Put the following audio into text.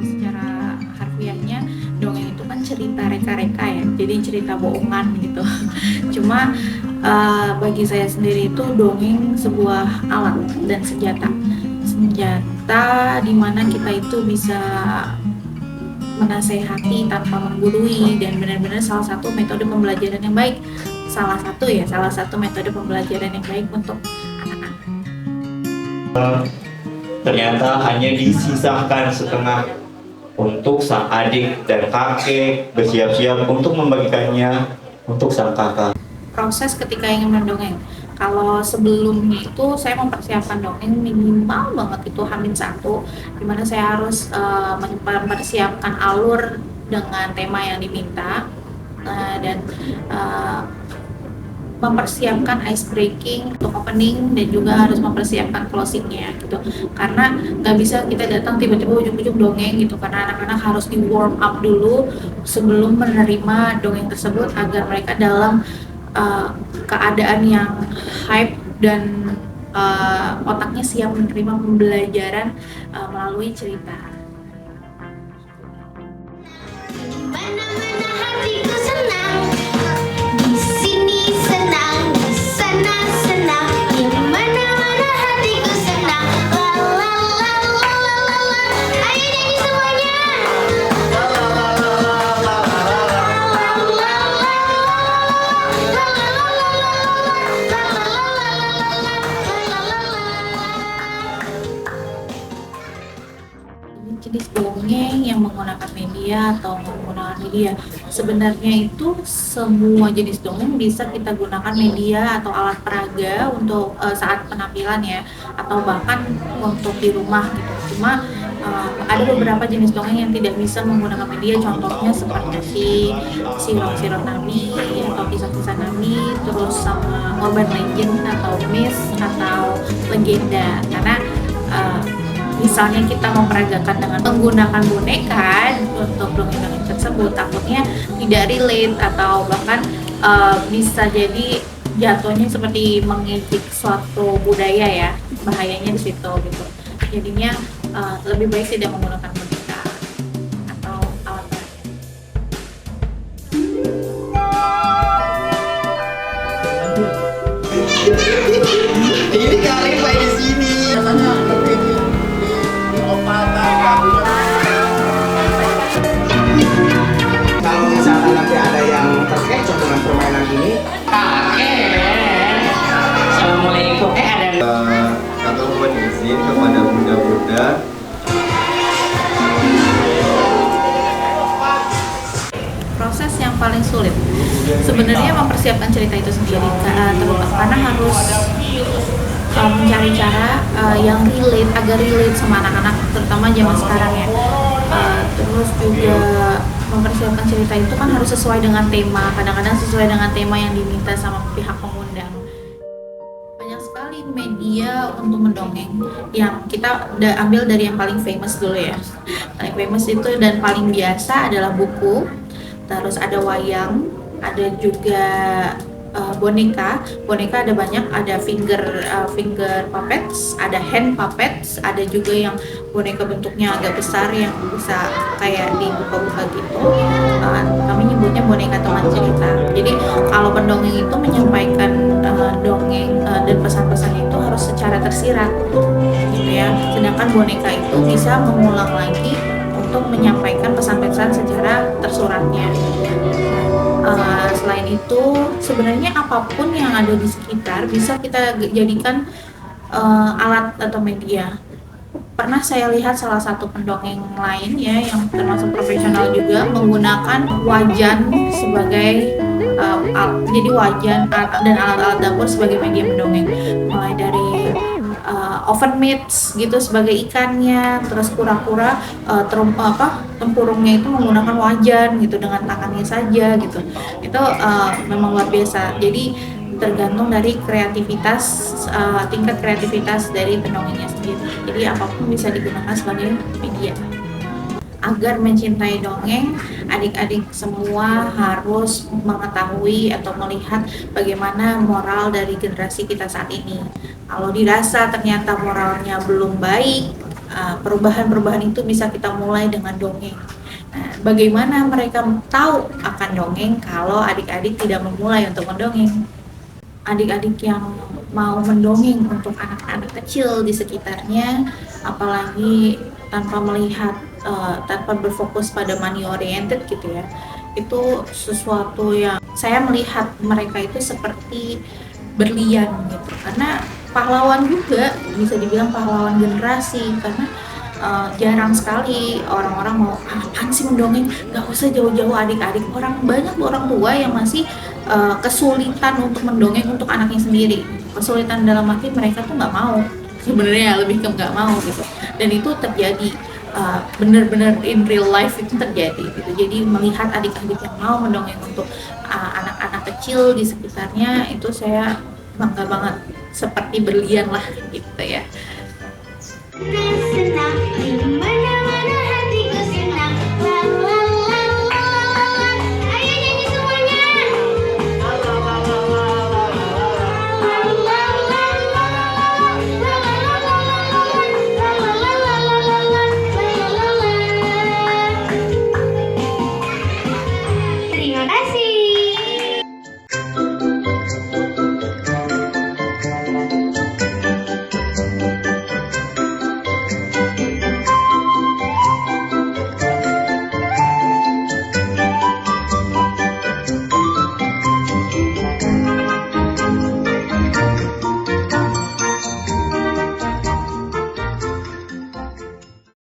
Secara harfiahnya dongeng itu kan cerita reka-reka ya, jadi cerita bohongan gitu. Cuma bagi saya sendiri itu dongeng sebuah alat dan senjata dimana kita itu bisa menasehati tanpa menggurui, dan benar-benar salah satu metode pembelajaran yang baik, salah satu metode pembelajaran yang baik untuk anak-anak. Ternyata hanya disisahkan setengah untuk sang adik dan kakek bersiap-siap untuk membagikannya untuk sang kakak. Proses ketika ingin mendongeng, kalau sebelumnya itu saya mempersiapkan dongeng minimal banget itu H-1, dimana saya harus mempersiapkan alur dengan tema yang diminta, dan mempersiapkan ice breaking untuk opening, dan juga harus mempersiapkan closingnya gitu, karena nggak bisa kita datang tiba-tiba ujuk-ujuk dongeng gitu, karena anak-anak harus di warm up dulu sebelum menerima dongeng tersebut agar mereka dalam keadaan yang hype dan otaknya siap menerima pembelajaran melalui cerita. Mana-mana hatiku senang, di sini senang, di sana senang, di mana-mana hatiku senang. La la la la la la la. Ayo nyanyi semuanya. La la la la la la la la la Jenis dongeng yang menggunakan media atau menggunakan media, sebenarnya itu semua jenis dongeng bisa kita gunakan media atau alat peraga untuk saat penampilan ya, atau bahkan untuk di rumah gitu. Cuma ada beberapa jenis dongeng yang tidak bisa menggunakan media, contohnya seperti Sirong-Sirong Nami atau kisah-kisah Nami, terus sama urban legend atau myth atau legenda, karena misalnya kita memperagakan dengan menggunakan boneka untuk dongeng-dongeng tersebut, takutnya tidak relate atau bahkan bisa jadi jatuhnya seperti mengejek suatu budaya ya, bahayanya di situ gitu. Jadinya lebih baik tidak menggunakan boneka atau alat berat. Ini kali main di sini. Kalau misalkan nanti ada yang terkecoh dengan permainan ini, Assalamualaikum. Ada Kakak mohon izin kepada bunda-bunda. Proses yang paling sulit sebenarnya mempersiapkan cerita itu sendiri, karena harus mencari cara yang relate, agar relate sama anak-anak, terutama zaman sekarang ya. Terus juga mempersiapkan cerita itu kan harus sesuai dengan tema, kadang-kadang sesuai dengan tema yang diminta sama pihak pengundang. Banyak sekali media untuk mendongeng, yang kita ambil dari yang paling famous dulu ya. Paling famous itu dan paling biasa adalah buku, terus ada wayang, ada juga boneka ada banyak, ada finger puppets, ada hand puppets, ada juga yang boneka bentuknya agak besar yang bisa kayak dibuka-buka gitu. Kami nyebutnya boneka teman cerita. Jadi kalau pendongeng itu menyampaikan dongeng dan pesan-pesan itu harus secara tersirat gitu ya, sedangkan boneka itu bisa mengulang lagi untuk menyampaikan pesan-pesan secara tersuratnya. Selain itu, sebenarnya apapun yang ada di sekitar bisa kita jadikan alat atau media. Pernah saya lihat salah satu pendongeng lain ya, yang termasuk profesional juga, menggunakan wajan sebagai jadi wajan dan alat-alat dapur sebagai media mendongeng, mulai dari oven mitts gitu sebagai ikannya, terus kura-kura tempurungnya itu menggunakan wajan gitu dengan tangannya saja gitu. Itu memang luar biasa. Jadi tergantung dari tingkat kreativitas dari pendongengnya sendiri. Jadi apapun bisa digunakan sebagai media. agar mencintai dongeng, adik-adik semua harus mengetahui atau melihat bagaimana moral dari generasi kita saat ini. Kalau dirasa ternyata moralnya belum baik, perubahan-perubahan itu bisa kita mulai dengan dongeng. Nah, bagaimana mereka tahu akan dongeng kalau adik-adik tidak memulai untuk mendongeng? Adik-adik yang mau mendongeng untuk anak-anak kecil di sekitarnya, apalagi tanpa melihat, tanpa berfokus pada money oriented gitu ya, itu sesuatu yang saya melihat mereka itu seperti berlian gitu, karena pahlawan juga, bisa dibilang pahlawan generasi, karena jarang sekali orang-orang mau apaan sih mendongeng, nggak usah jauh-jauh adik-adik, banyak orang tua yang masih kesulitan untuk mendongeng untuk anaknya sendiri. Kesulitan dalam arti mereka tuh nggak mau, sebenarnya lebih ke nggak mau gitu, dan itu terjadi benar-benar in real life, itu terjadi gitu. Jadi melihat adik-adik yang mau mendongeng untuk anak-anak kecil di sekitarnya, itu saya bangga banget, seperti berlian lah gitu ya. Senang, di mana-mana hatiku senang. La la la la la. Ayo nyanyi semuanya. La la la la la la la. La la la la la la. La la la la la la. La la la la la la. La la la la. Terima kasih.